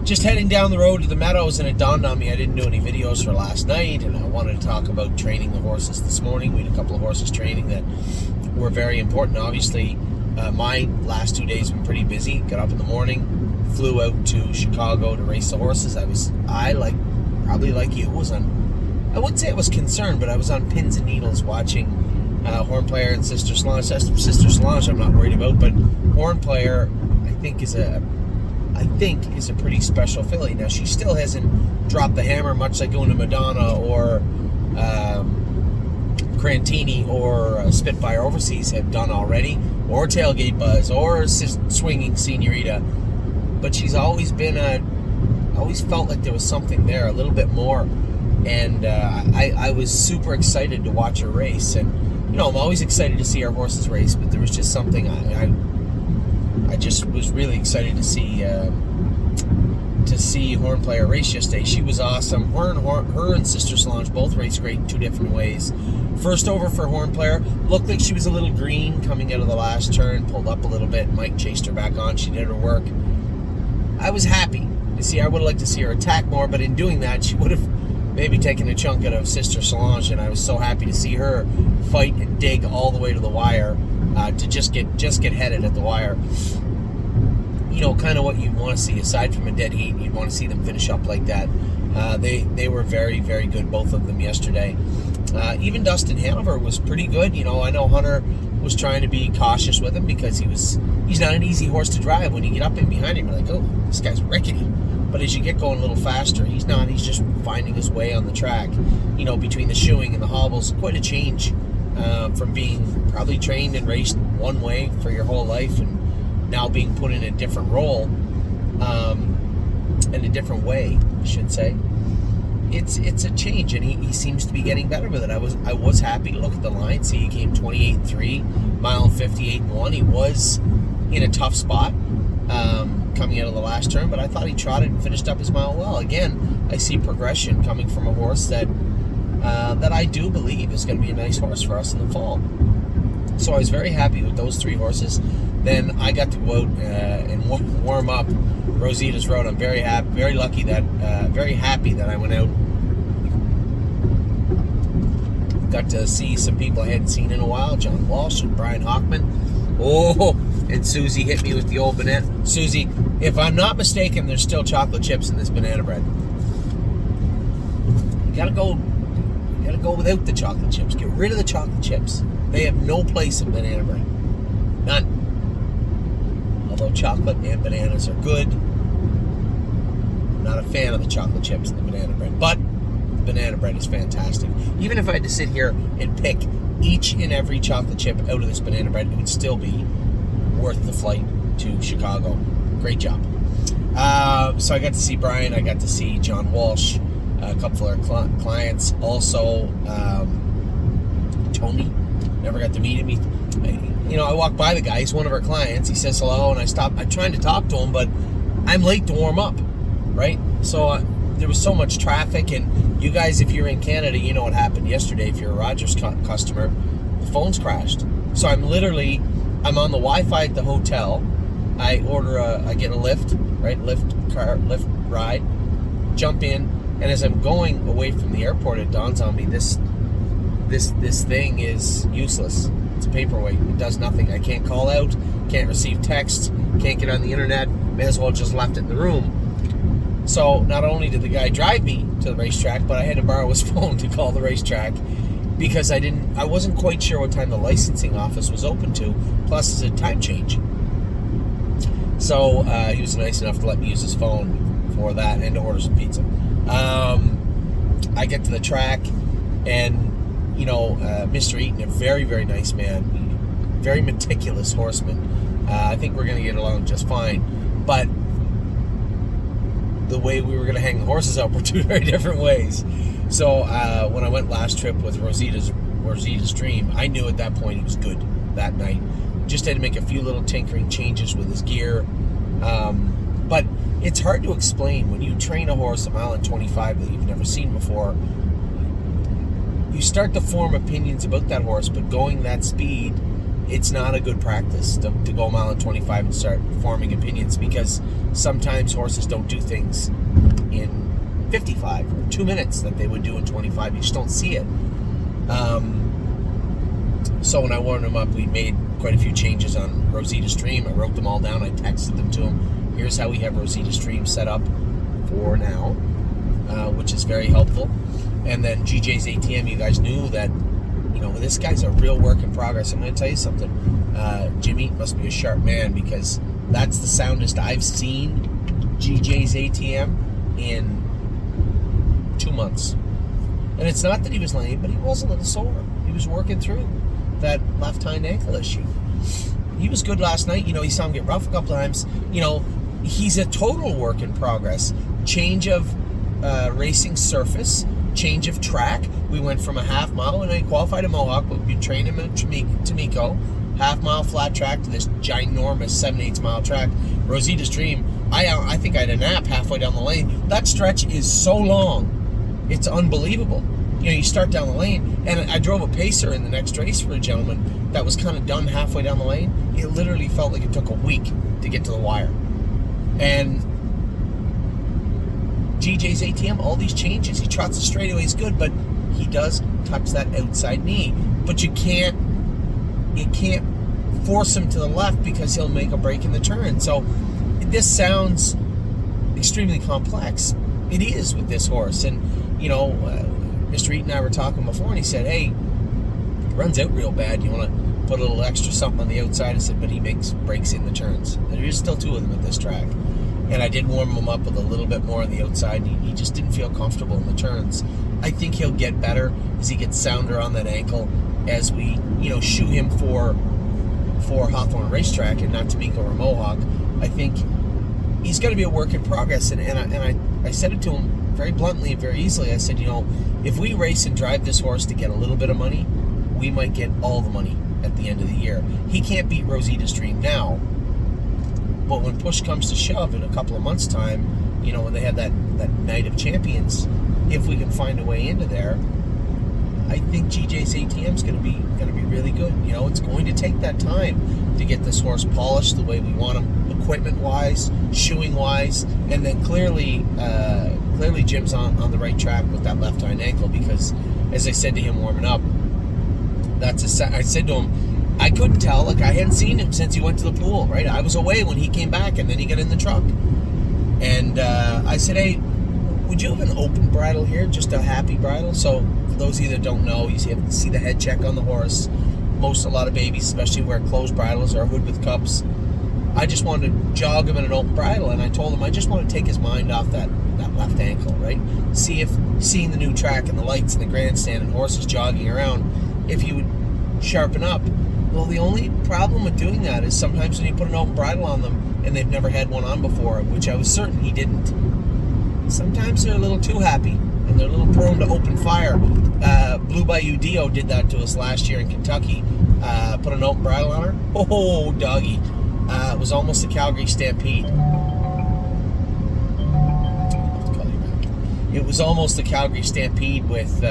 just heading down the road to the meadows, and it dawned on me I didn't do any videos for last night, and I wanted to talk about training the horses this morning. We had a couple of horses training that were very important. Obviously, my last 2 days have been pretty busy. Got up in the morning, flew out to Chicago to race the horses. Probably like you, I wouldn't say I was concerned, but I was on pins and needles watching Horn Player and Sister Solange. Sister Solange I'm not worried about, but Horn Player I think is a pretty special filly. Now, she still hasn't dropped the hammer, much like going to Madonna or Crantini or Spitfire Overseas have done already, or Tailgate Buzz, or Swinging Senorita. But she's always always felt like there was something there, a little bit more. And I was super excited to watch her race. And, I'm always excited to see our horses race, but there was just something I just was really excited to see Horn Player race yesterday. She was awesome. Her and Sister Solange both raced great in two different ways. First over for Horn Player, looked like she was a little green coming out of the last turn, pulled up a little bit. Mike chased her back on. She did her work. I was happy to see. I would have liked to see her attack more, but in doing that, she would have maybe taken a chunk out of Sister Solange, and I was so happy to see her fight and dig all the way to the wire to just get headed at the wire. Kind of what you want to see aside from a dead heat. You'd want to see them finish up like that. They were very, very good, both of them yesterday. Even Dustin Hanover was pretty good. I know Hunter was trying to be cautious with him because he's not an easy horse to drive. When you get up in behind him, you're like, oh, this guy's rickety. But as you get going a little faster, he's not. He's just finding his way on the track. Between the shoeing and the hobbles, quite a change from being probably trained and raced one way for your whole life and now being put in a different role, in a different way, I should say. It's a change, and he seems to be getting better with it. I was happy to look at the line, see he came 28-3, mile and 58-1. He was in a tough spot coming out of the last turn, but I thought he trotted and finished up his mile well. Again, I see progression coming from a horse that I do believe is going to be a nice horse for us in the fall. So I was very happy with those three horses. Then I got to go out and warm up Rosita's Road. I'm very happy, very lucky that, very happy that I went out. Got to see some people I hadn't seen in a while. John Walsh and Brian Hockman. Oh, and Susie hit me with the old banana. Susie, if I'm not mistaken, there's still chocolate chips in this banana bread. You gotta go without the chocolate chips. Get rid of the chocolate chips. They have no place in banana bread. None. Although chocolate and bananas are good, I'm not a fan of the chocolate chips and the banana bread. But the banana bread is fantastic. Even if I had to sit here and pick each and every chocolate chip out of this banana bread, it would still be worth the flight to Chicago. Great job. So I got to see Brian. I got to see John Walsh, a couple of our clients. Also, Tony. Never got to meet him. I walked by the guy. He's one of our clients. He says hello, and I stopped. I'm trying to talk to him, but I'm late to warm up, right? So there was so much traffic, and you guys, if you're in Canada, you know what happened yesterday. If you're a Rogers customer, the phone's crashed. So I'm on the Wi-Fi at the hotel. I get a lift, right? Lift ride, jump in, and as I'm going away from the airport, it dawns on me this thing is useless. It's a paperweight. It does nothing. I can't call out, can't receive text, can't get on the internet. May as well just left it in the room. So not only did the guy drive me to the racetrack, but I had to borrow his phone to call the racetrack because I wasn't quite sure what time the licensing office was open to. Plus, it's a time change. So he was nice enough to let me use his phone for that and to order some pizza. I get to the track, and Mr. Eaton, a very, very nice man, very meticulous horseman. I think we're going to get along just fine. But the way we were going to hang the horses up were two very different ways. So when I went last trip with Rosita's Dream, I knew at that point he was good that night. Just had to make a few little tinkering changes with his gear. But it's hard to explain when you train a horse a mile and 25 that you've never seen before. You start to form opinions about that horse, but going that speed it's not a good practice to go a mile and 25 and start forming opinions, because sometimes horses don't do things in 55 or 2 minutes that they would do in 25. You just don't see it. So when I warmed him up, we made quite a few changes on Rosita Stream. I wrote them all down. I texted them to him. Here's how we have Rosita Stream set up for now, which is very helpful. And then GJ's ATM, you guys knew that, you know, this guy's a real work in progress. I'm going to tell you something. Jimmy must be a sharp man, because that's the soundest I've seen GJ's ATM in 2 months. And it's not that he was lame, but he was a little sore. He was working through that left hind ankle issue. He was good last night. You know, you saw him get rough a couple times. You know, he's a total work in progress. Change of racing surface, change of track. We went from a half mile when he qualified at Mohawk, but we trained him at Tamiko, half mile flat track, to this ginormous 7/8 mile track. Rosita Stream, I think I had a nap halfway down the lane. That stretch is so long, it's unbelievable. You know, you start down the lane, and I drove a pacer in the next race for a gentleman that was kind of done halfway down the lane. It literally felt like it took a week to get to the wire. And GJ's ATM, all these changes, he trots the straightaways good, but he does touch that outside knee. But you can't force him to the left, because he'll make a break in the turn. So this sounds extremely complex. It is with this horse. And, you know, Mr. Eaton and I were talking before, and he said, hey, it runs out real bad. You want to put a little extra something on the outside? I said, but he makes breaks in the turns. There's still 2 of them at this track. And I did warm him up with a little bit more on the outside, and he just didn't feel comfortable in the turns. I think he'll get better as he gets sounder on that ankle, as we, you know, shoot him for Hawthorne Racetrack and not Tamiko or Mohawk. I think he's going to be a work in progress. And I said it to him very bluntly and very easily. I said, you know, if we race and drive this horse to get a little bit of money, we might get all the money at the end of the year. He can't beat Rosita Stream now, but when push comes to shove in a couple of months' time, you know, when they have that night of champions, if we can find a way into there, I think GJ's ATM is going to be really good. You know, it's going to take that time to get this horse polished the way we want him, equipment-wise, shoeing-wise, and then clearly Jim's on the right track with that left hind ankle, because, as I said to him warming up, I said to him, I couldn't tell. Like, I hadn't seen him since he went to the pool, right? I was away when he came back, and then he got in the truck. And I said, hey, would you have an open bridle here, just a happy bridle? So for those of you that don't know, you see the head check on the horse. A lot of babies, especially, wear closed bridles or a hood with cups. I just wanted to jog him in an open bridle, and I told him I just want to take his mind off that left ankle, right? See if seeing the new track and the lights and the grandstand and horses jogging around, if he would sharpen up. Well, the only problem with doing that is sometimes when you put an open bridle on them and they've never had one on before, which I was certain he didn't, sometimes they're a little too happy and they're a little prone to open fire. Blue Bayou Dio did that to us last year in Kentucky. Put an open bridle on her. Oh, doggy. It was almost a Calgary Stampede. It was almost a Calgary Stampede with